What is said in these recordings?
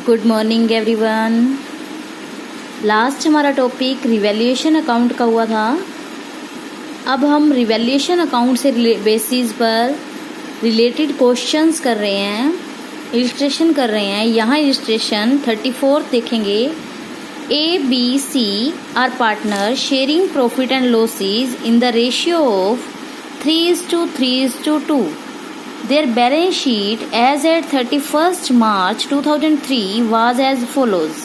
Good morning everyone. Last हमारा topic revaluation account का हुआ था। अब हम रिवैल्यूएशन अकाउंट से बेसिस पर रिलेटेड क्वेश्चंस कर रहे हैं, इलिस्ट्रेशन कर रहे हैं। यहाँ इलिस्ट्रेशन 34 देखेंगे। A B C are partner sharing profit and losses in the ratio of 3:3:2। Their balance sheet as at 31st March 2003 was as follows।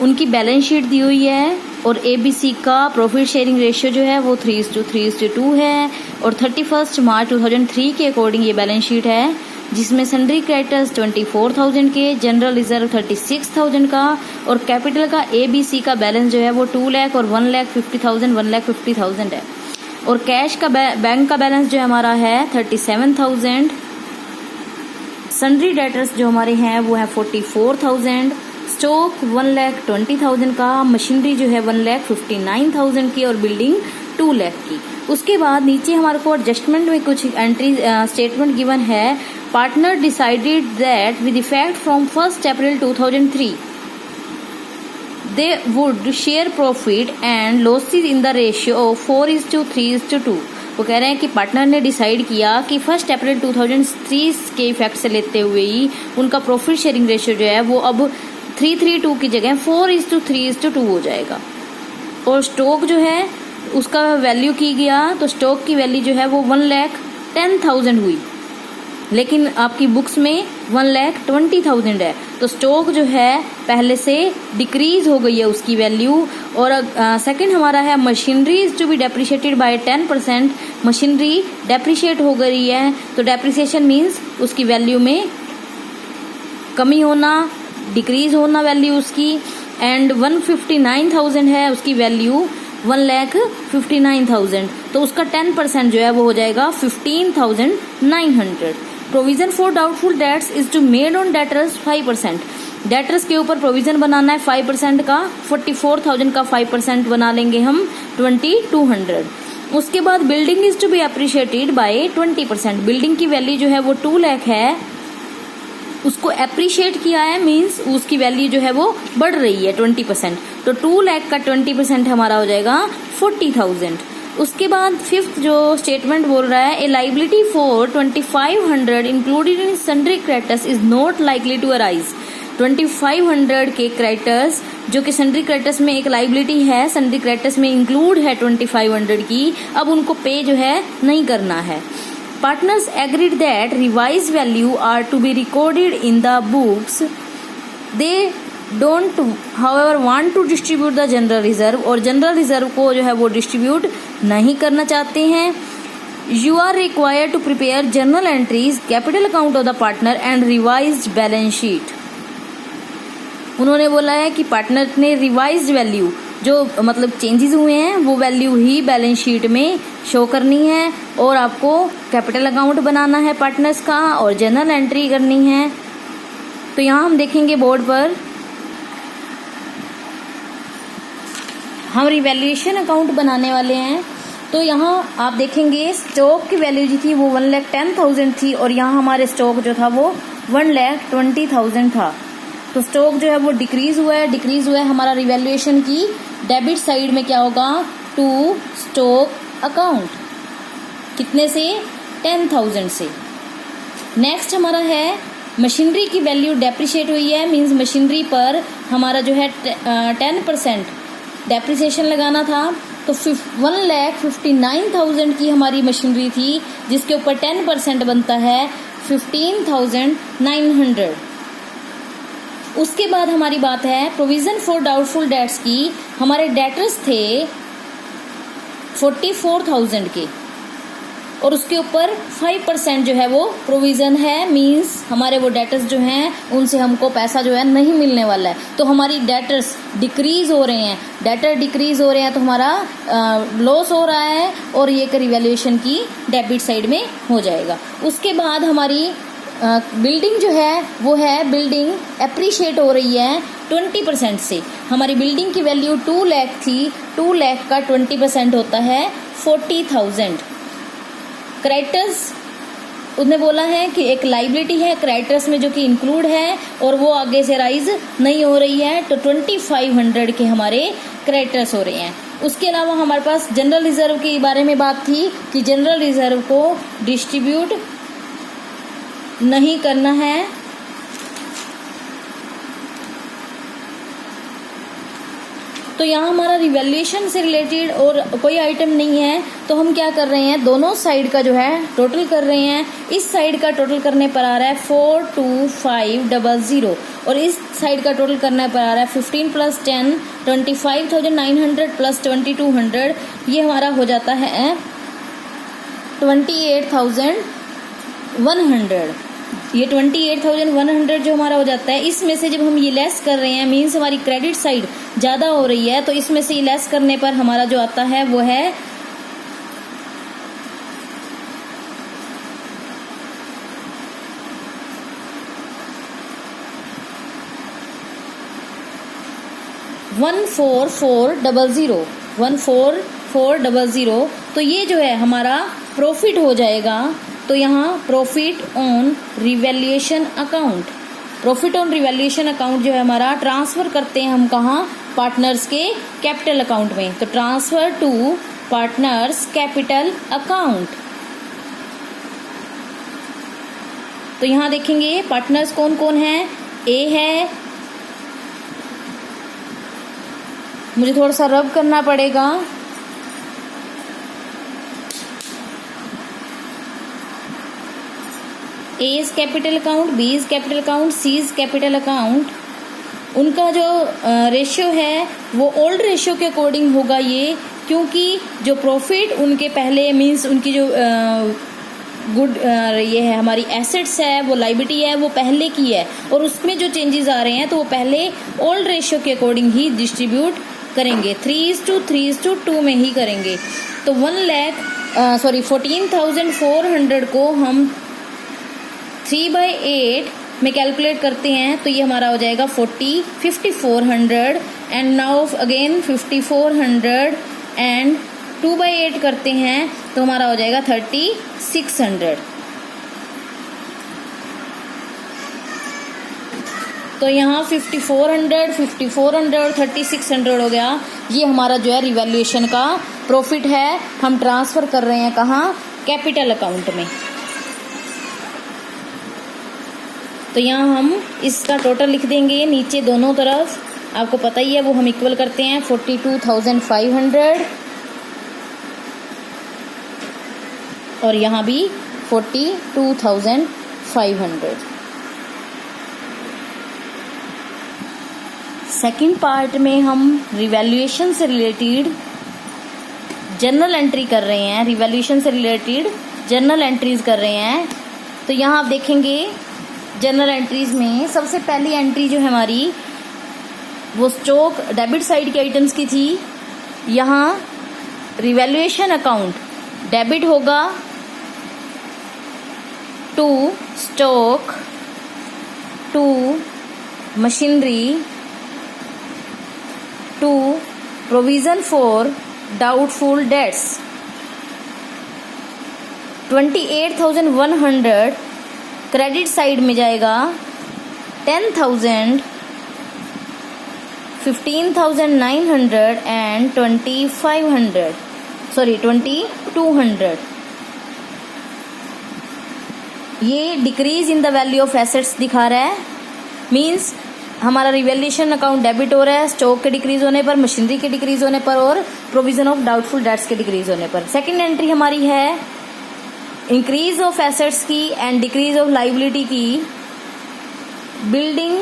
उनकी बैलेंस शीट दी हुई है और ABC का प्रॉफिट शेयरिंग रेशियो जो है वो 3:3:2 है और 31st मार्च 2003 के अकॉर्डिंग ये बैलेंस शीट है, जिसमें सन्ड्री क्रेडिटर्स 24,000 के, जनरल रिजर्व 36,000 का और कैपिटल का ABC का बैलेंस जो है वो 2 लाख और 1,50,000 है। और कैश का बैंक का बैलेंस जो हमारा है 37,000। सन्ड्री डेटर्स जो हमारे हैं वो है 44,000। स्टॉक 1,20,000 का, मशीनरी जो है 1,59,000 की और बिल्डिंग 2 लाख की। उसके बाद नीचे हमारे को एडजस्टमेंट में कुछ एंट्री स्टेटमेंट गिवन है। Partner decided that with effect from 1 April 2003 they would share profit and losses in the ratio of 4:3:2। वो कह रहे हैं कि पार्टनर ने डिसाइड किया कि 1 अप्रैल 2003 के इफेक्ट से लेते हुए ही उनका प्रॉफिट शेयरिंग रेशियो जो है वो अब 3:3:2 की जगह 4:3:2 हो जाएगा। और स्टॉक जो है उसका वैल्यू की गया तो स्टॉक की वैल्यू जो है वो 1,10,000 हुई, लेकिन आपकी बुक्स में 1,20,000 है। तो स्टॉक जो है पहले से डिक्रीज हो गई है उसकी वैल्यू। और सेकंड हमारा है machinery is to be depreciated by 10%। Machinery depreciate हो गई है तो डेप्रिसिएशन मीन्स उसकी वैल्यू में कमी होना, डिक्रीज होना वैल्यू उसकी। एंड 159,000 है उसकी वैल्यू, 1,59,000, तो उसका 10% जो है वो हो जाएगा 15,900। Provision for doubtful debts is to made on debtors 5%। Debtors के ऊपर प्रोविजन बनाना है 5% का। 44,000 का 5% बना लेंगे हम 2,200। उसके बाद building is to be appreciated by 20%। Building की वैल्यू जो है वो 2 लाख है, उसको अप्रिशिएट किया है मीन्स उसकी वैल्यू जो है वो बढ़ रही है 20%। तो 2 लाख का 20% हमारा हो जाएगा 40,000। उसके बाद फिफ्थ जो स्टेटमेंट बोल रहा है, a liability for 2,500 included in sundry creditors is not likely to arise. 2,500 के क्रेडिटर्स जो कि सन्ड्री क्रेडिटर्स में एक लाइबिलिटी है, सन्ड्री क्रेडिटर्स में इंक्लूड है 2,500 की, अब उनको पे जो है नहीं करना है। Partners agreed that revised value are to be recorded in the books. They don't, however, want to distribute the general reserve और general reserve को जो है वो distribute नहीं करना चाहते हैं। You are required to prepare journal entries, capital account of the partner and revised balance sheet। उन्होंने बोला है कि पार्टनर ने रिवाइज्ड वैल्यू जो मतलब चेंजेस हुए हैं वो वैल्यू ही बैलेंस शीट में शो करनी है और आपको कैपिटल अकाउंट बनाना है पार्टनर्स का और जर्नल एंट्री करनी है। तो यहाँ हम देखेंगे बोर्ड पर हम रिवैल्यूएशन अकाउंट बनाने वाले हैं। तो यहाँ आप देखेंगे स्टॉक की वैल्यू जो थी वो 1,10,000 थी और यहाँ हमारे स्टॉक जो था वो 1,20,000 था। तो स्टॉक जो है वो डिक्रीज हुआ है हमारा रिवैल्यूएशन की डेबिट साइड में क्या होगा, टू स्टॉक अकाउंट, कितने से 10,000 से। नेक्स्ट हमारा है मशीनरी की वैल्यू डेप्रिशिएट हुई है, मींस मशीनरी पर हमारा जो है 10% डेप्रिसिएशन लगाना था। तो 1,59,000 की हमारी मशीनरी थी जिसके ऊपर 10% बनता है 15,900। उसके बाद हमारी बात है प्रोविजन फॉर डाउटफुल डेट्स की। हमारे डेटर्स थे 44,000 के और उसके ऊपर 5% जो है वो प्रोविजन है, मींस हमारे वो डेटर्स जो हैं उनसे हमको पैसा जो है नहीं मिलने वाला है। तो हमारी डेटर्स डिक्रीज हो रहे हैं, डेटर डिक्रीज हो रहे हैं तो हमारा लॉस हो रहा है और ये रिवैल्यूएशन की डेबिट साइड में हो जाएगा। उसके बाद हमारी बिल्डिंग जो है वो है बिल्डिंग अप्रिशिएट हो रही है 20% से। हमारी बिल्डिंग की वैल्यू 2 लाख थी, 2 लाख का 20% होता है 40,000। क्रेडिटर्स उसने बोला है कि एक लाइबिलिटी है क्रेडिटर्स में जो कि इंक्लूड है और वो आगे से राइज नहीं हो रही है, तो 2500 के हमारे क्रेडिटर्स हो रहे हैं। उसके अलावा हमारे पास जनरल रिजर्व के बारे में बात थी कि जनरल रिजर्व को डिस्ट्रीब्यूट नहीं करना है, तो यहाँ हमारा रिवैल्यूएशन से रिलेटेड और कोई आइटम नहीं है, तो हम क्या कर रहे हैं, दोनों साइड का जो है टोटल कर रहे हैं। इस साइड का टोटल करने पर आ रहा है 42500 और इस साइड का टोटल करने पर आ रहा है 15 + 10 25,900 + 2200, ये हमारा हो जाता है 28,100। ये 28,100 जो हमारा हो जाता है, इसमें से जब हम ये लेस कर रहे हैं मीन्स हमारी क्रेडिट साइड ज़्यादा हो रही है, तो इसमें से ये लेस करने पर हमारा जो आता है वो है 14400। तो ये जो है हमारा प्रॉफिट हो जाएगा। तो यहाँ profit on revaluation account, profit on revaluation account जो है हमारा ट्रांसफर करते हैं हम कहाँ, पार्टनर्स के कैपिटल अकाउंट में। तो transfer to partners capital account. तो यहाँ देखेंगे पार्टनर्स कौन कौन है, ए है, मुझे थोड़ा सा रब करना पड़ेगा, A is capital account, B is capital account, C is capital account. उनका जो रेशियो है वो ओल्ड रेशियो के अकॉर्डिंग होगा ये, क्योंकि जो प्रॉफिट उनके पहले मीन्स उनकी जो गुड ये है हमारी एसेट्स है, वो लाइबिलिटी है, वो पहले की है और उसमें जो चेंजेस आ रहे हैं तो वो पहले ओल्ड रेशियो के अकॉर्डिंग ही डिस्ट्रीब्यूट करेंगे, 3:3:2 में ही करेंगे। तो 14,400 को हम 3/8 में कैलकुलेट करते हैं, तो ये हमारा हो जाएगा 5400 एंड नाउ अगेन 5400 एंड 2/8 करते हैं तो हमारा हो जाएगा 3600। तो यहाँ 5400, 3600 हो गया। ये हमारा जो है रिवैल्यूएशन का प्रॉफिट है, हम ट्रांसफर कर रहे हैं कहाँ, कैपिटल अकाउंट में। तो यहाँ हम इसका टोटल लिख देंगे नीचे दोनों तरफ, आपको पता ही है वो हम इक्वल करते हैं 42,500 और यहाँ भी 42,500। सेकंड पार्ट में हम रिवैल्यूएशन से रिलेटेड जर्नल एंट्री कर रहे हैं, रिवैल्यूएशन से रिलेटेड जर्नल एंट्रीज कर रहे हैं। तो यहाँ आप देखेंगे जर्नल एंट्रीज में सबसे पहली एंट्री जो है हमारी वो स्टॉक डेबिट साइड के आइटम्स की थी। यहाँ रिवैल्यूएशन अकाउंट डेबिट होगा to stock, to machinery, to provision for doubtful debts. 28,100 credit side में जाएगा, 10,000, 15,900 एंड 2200। ये decrease in the value of assets दिखा रहा है, मींस हमारा रिवैल्यूएशन अकाउंट डेबिट हो रहा है स्टॉक के डिक्रीज होने पर, मशीनरी के डिक्रीज होने पर और प्रोविजन ऑफ डाउटफुल डेट्स के डिक्रीज होने पर। सेकंड एंट्री हमारी है इंक्रीज ऑफ एसेट्स की एंड डिक्रीज ऑफ लाइबिलिटी की, building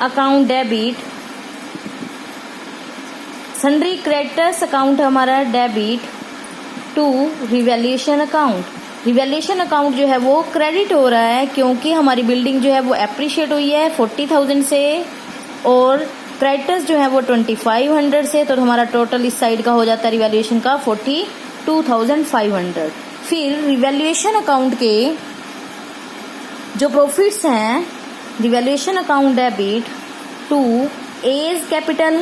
account debit, sundry creditors account हमारा debit to revaluation account. Revaluation account जो है वो क्रेडिट हो रहा है क्योंकि हमारी बिल्डिंग जो है वो एप्रिशिएट हुई है 40,000 से और क्रेडिटर्स जो है वो 2500 से, तो हमारा टोटल इस साइड का हो जाता है रिवैल्यूएशन का 42,500। फिर रिवैल्यूएशन अकाउंट के जो प्रॉफिट्स हैं, revaluation account debit to A is capital,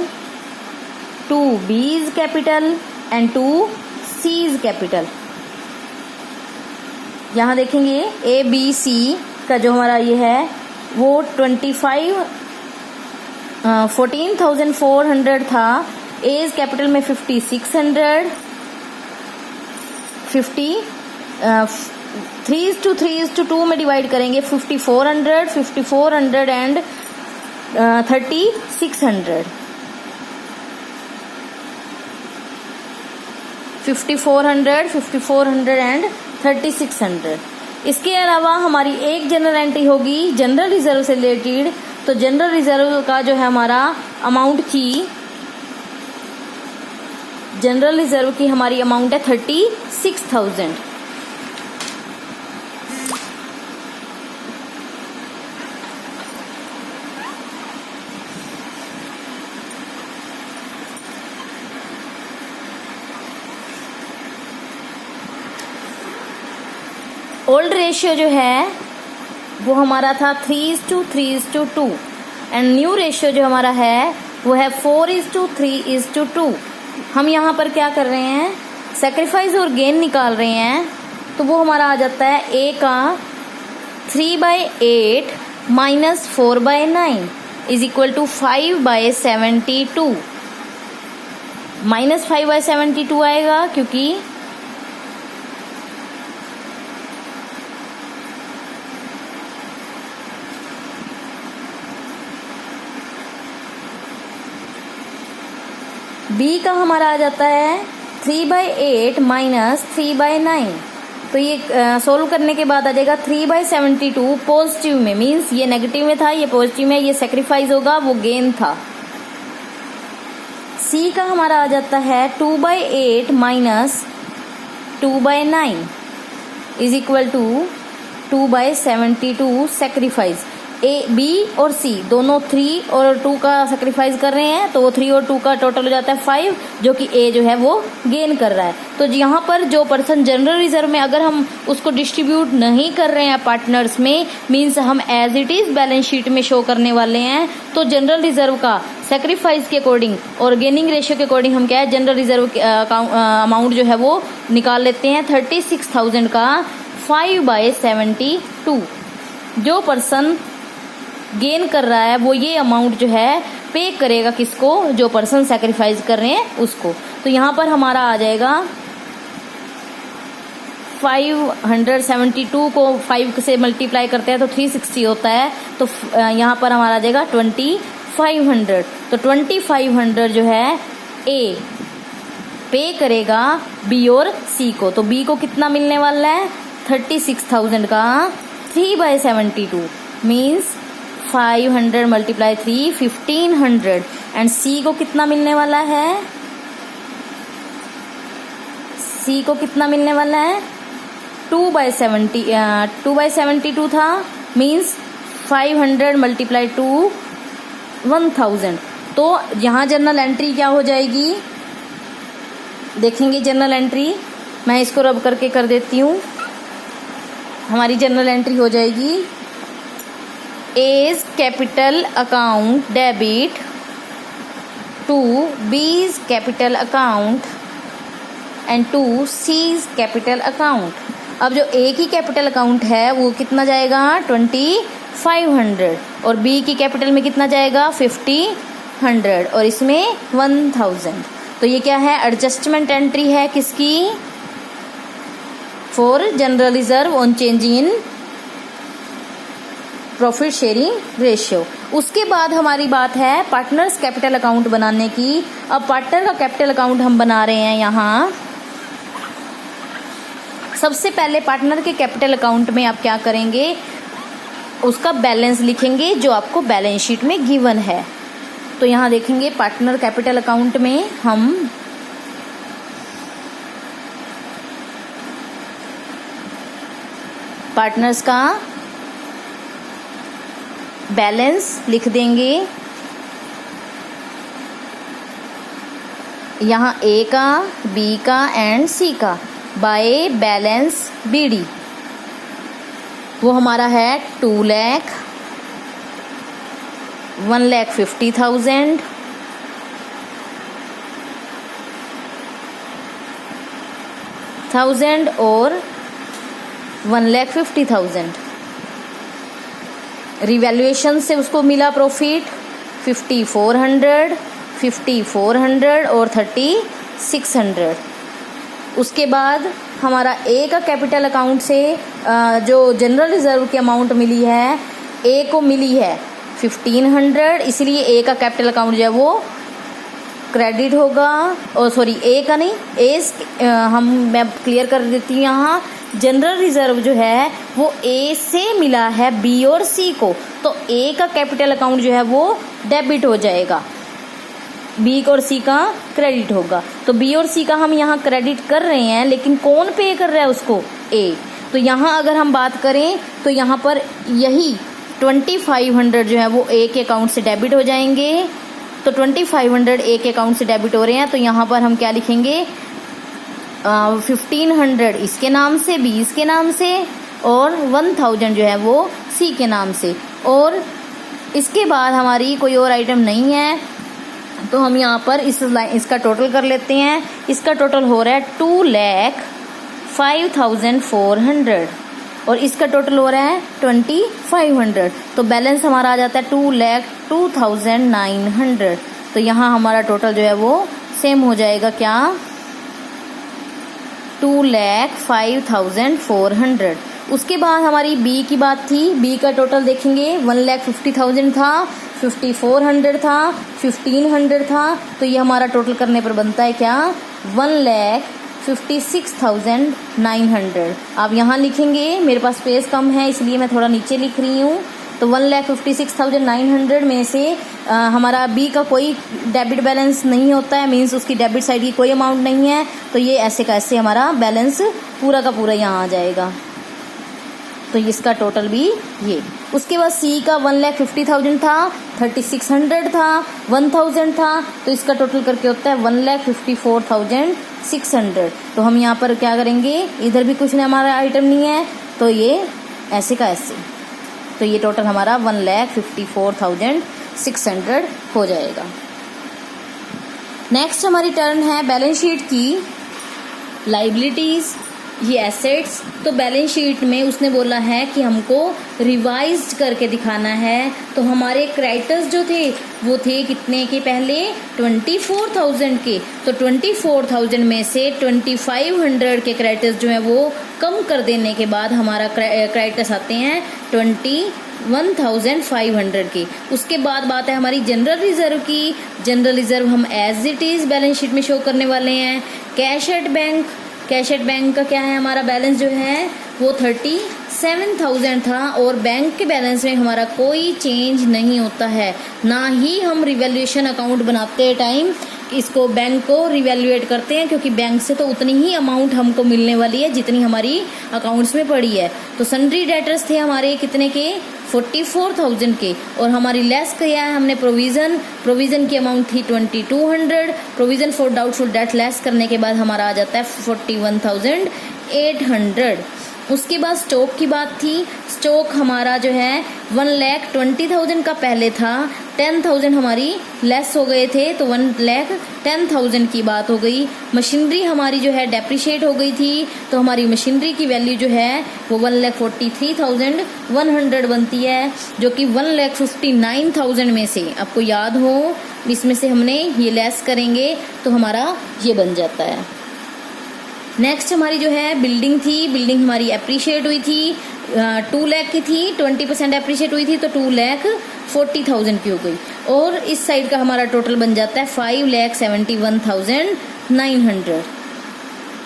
to B is capital and to C is capital. यहाँ देखेंगे ABC का जो हमारा ये है वो 14,400 था। एज कैपिटल में 5600, 3:3:2 में डिवाइड करेंगे 5400 एंड 3600। 5400 एंड 3600। इसके अलावा हमारी एक जनरल एंट्री होगी जनरल रिजर्व से रिलेटेड। तो जनरल रिजर्व का जो है हमारा अमाउंट थी, जनरल रिजर्व की हमारी अमाउंट है 36,000। ओल्ड रेशियो जो है वो हमारा था 3:3:2 एंड न्यू रेशियो जो हमारा है वो है 4:3:2। हम यहाँ पर क्या कर रहे हैं, सेक्रीफाइस और गेन निकाल रहे हैं। तो वो हमारा आ जाता है ए का 3/8 minus 4/9 is equal to 5/72। Minus 5/72 आएगा क्योंकि बी का हमारा आ जाता है 3/8 माइनस 3/9। तो ये सोल्व करने के बाद आ जाएगा 3/72 पॉजिटिव में, मीन्स ये नेगेटिव में था, ये पॉजिटिव में, ये सेक्रीफाइस होगा, वो गेन था। सी का हमारा आ जाता है 2/8 minus 2/9 is equal to 2/72 sacrifice. A B और सी दोनों 3 और 2 का सेक्रीफाइस कर रहे हैं, तो वो 3 और 2 का टोटल हो जाता है 5, जो कि ए जो है वो गेन कर रहा है। तो यहाँ पर जो पर्सन जनरल रिजर्व में अगर हम उसको डिस्ट्रीब्यूट नहीं कर रहे हैं पार्टनर्स में, मीन्स हम as it is balance sheet में शो करने वाले हैं, तो जनरल रिजर्व का सेक्रीफाइस के अकॉर्डिंग और गेनिंग रेशियो के अकॉर्डिंग हम क्या है जनरल रिजर्व अमाउंट जो है वो निकाल लेते हैं 36,000 का 5/72। जो पर्सन गेन कर रहा है वो ये अमाउंट जो है पे करेगा किसको, जो पर्सन सैक्रिफाइस कर रहे हैं उसको। तो यहाँ पर हमारा आ जाएगा 572 को 5 से मल्टीप्लाई करते हैं तो 360 होता है, तो यहाँ पर हमारा आ जाएगा 2500। तो 2500 जो है ए पे करेगा बी और सी को। तो बी को कितना मिलने वाला है 36,000 का 3/72 मीन्स 500 मल्टीप्लाई 3 1500। एंड सी को कितना मिलने वाला है, सी को कितना मिलने वाला है 2/72 था, मीन्स 500 मल्टीप्लाई 2 1000। तो यहाँ जनरल एंट्री क्या हो जाएगी, देखेंगे जनरल एंट्री, मैं इसको रब करके कर देती हूँ। हमारी जनरल एंट्री हो जाएगी A's capital account debit to B's capital account and to C's capital account. अब जो A की कैपिटल अकाउंट है वो कितना जाएगा 2500 और B की कैपिटल में कितना जाएगा 5000 और इसमें 1000। तो ये क्या है एडजस्टमेंट एंट्री है किसकी, for general reserve on change in profit sharing ratio. उसके बाद हमारी बात है पार्टनर्स कैपिटल अकाउंट बनाने की। अब पार्टनर का कैपिटल अकाउंट हम बना रहे हैं यहाँ। सबसे पहले पार्टनर के कैपिटल अकाउंट में आप क्या करेंगे, उसका बैलेंस लिखेंगे जो आपको बैलेंस शीट में गिवन है। तो यहाँ देखेंगे पार्टनर कैपिटल अकाउंट में हम पार्टनर्स का बैलेंस लिख देंगे। यहाँ ए का, बी का एंड सी का बाय बैलेंस बीडी। वो हमारा है 2 लाख, 1,50,000, 1000 और 1,50,000। रिवैल्यूएशन से उसको मिला प्रॉफिट 5,400 और 3,600। उसके बाद हमारा ए का कैपिटल अकाउंट से जो जनरल रिजर्व की अमाउंट मिली है, ए को मिली है 1,500, इसलिए ए का कैपिटल अकाउंट जो है वो क्रेडिट होगा। और सॉरी, ए का नहीं, मैं क्लियर कर देती हूँ यहाँ। जनरल रिजर्व जो है वो ए से मिला है बी और सी को, तो ए का कैपिटल अकाउंट जो है वो डेबिट हो जाएगा, बी और सी का क्रेडिट होगा। तो बी और सी का हम यहाँ क्रेडिट कर रहे हैं, लेकिन कौन पे कर रहा है उसको? ए। तो यहाँ अगर हम बात करें तो यहाँ पर यही 2,500 जो है वो ए के अकाउंट से डेबिट हो जाएंगे। तो 2,500 ए के अकाउंट से डेबिट हो रहे हैं, तो यहाँ पर हम क्या लिखेंगे? 1,500 इसके नाम से, बी इसके नाम से, और 1,000 जो है वो सी के नाम से। और इसके बाद हमारी कोई और आइटम नहीं है, तो हम यहाँ पर इसका टोटल कर लेते हैं। इसका टोटल हो रहा है 2,05,400 और इसका टोटल हो रहा है 2,500। तो बैलेंस हमारा आ जाता है 2,02,900। तो यहाँ हमारा टोटल जो है वो सेम हो जाएगा, क्या? 2,05,400। उसके बाद हमारी बी की बात थी। बी का टोटल देखेंगे, 1,50,000 था, 5,400 था, 1,500 था। तो ये हमारा टोटल करने पर बनता है क्या? 1,56,900। आप यहाँ लिखेंगे, मेरे पास स्पेस कम है इसलिए मैं थोड़ा नीचे लिख रही हूँ। तो 1,56,900 में से हमारा बी का कोई डेबिट बैलेंस नहीं होता है, मीन्स उसकी डेबिट साइड की कोई अमाउंट नहीं है, तो ये ऐसे का ऐसे हमारा बैलेंस पूरा का पूरा यहाँ आ जाएगा। तो इसका टोटल भी ये। उसके बाद सी का 1,50,000 था, 3,600 था, 1,000 था, तो इसका टोटल करके होता है 1,54,600। तो हम यहाँ पर क्या करेंगे? इधर भी कुछ नहीं, हमारा आइटम नहीं है, तो ये ऐसे का ऐसे। तो ये टोटल हमारा 1,54,600 हो जाएगा। नेक्स्ट हमारी टर्न है बैलेंस शीट की लाइबिलिटीज, ये एसेट्स। तो बैलेंस शीट में उसने बोला है कि हमको रिवाइज्ड करके दिखाना है। तो हमारे क्रेडिटर्स जो थे वो थे कितने के? पहले 24,000 के। तो 24,000 में से 2,500 के क्रेडिटर्स जो है वो कम कर देने के बाद हमारा क्रेडिटर्स आते हैं 21,500 के। उसके बाद बात है हमारी जनरल रिजर्व की। जनरल रिजर्व हम as it is balance sheet में शो करने वाले हैं। Cash at bank, cash at bank का क्या है? हमारा बैलेंस जो है वो 37,000 था और बैंक के बैलेंस में हमारा कोई चेंज नहीं होता है। ना ही हम रिवैल्यूएशन अकाउंट बनाते टाइम इसको बैंक को रिवैल्यूएट करते हैं, क्योंकि बैंक से तो उतनी ही अमाउंट हमको मिलने वाली है जितनी हमारी अकाउंट्स में पड़ी है। तो सन्ड्री डेटर्स थे हमारे कितने के? 44,000 के। और हमारी लेस किया है हमने प्रोविज़न की अमाउंट थी 2,200। Provision for doubtful debt less करने के बाद हमारा आ जाता है 41,800। उसके बाद स्टॉक की बात थी। स्टॉक हमारा जो है 1,20,000 का पहले था, 10,000 हमारी लेस हो गए थे, तो 1,10,000 की बात हो गई। मशीनरी हमारी जो है डेप्रिशिएट हो गई थी, तो हमारी मशीनरी की वैल्यू जो है वो 1,43,100 बनती है, जो कि 1,59,000 में से आपको याद हो इसमें से हमने ये लेस करेंगे तो हमारा ये बन जाता है। नेक्स्ट हमारी जो है बिल्डिंग थी। बिल्डिंग हमारी अप्रिशिएट हुई थी, 2 लाख की थी, 20% अप्रिशिएट हुई थी, तो 2,40,000 की हो गई। और इस साइड का हमारा टोटल बन जाता है 5,71,900,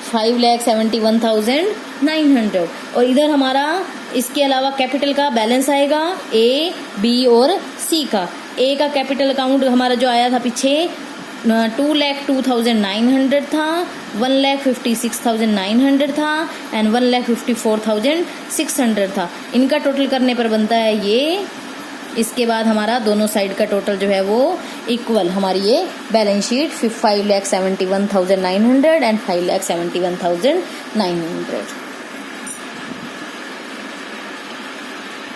5,71,900। और इधर हमारा इसके अलावा कैपिटल का बैलेंस आएगा ए, बी और सी का। ए का कैपिटल अकाउंट हमारा जो आया था पीछे 2,02,900 था, 1,56,900 था एंड 1,54,600 था। इनका टोटल करने पर बनता है ये। इसके बाद हमारा दोनों साइड का टोटल जो है वो इक्वल हमारी ये बैलेंस शीट 5,71,900 एंड 5,71,900।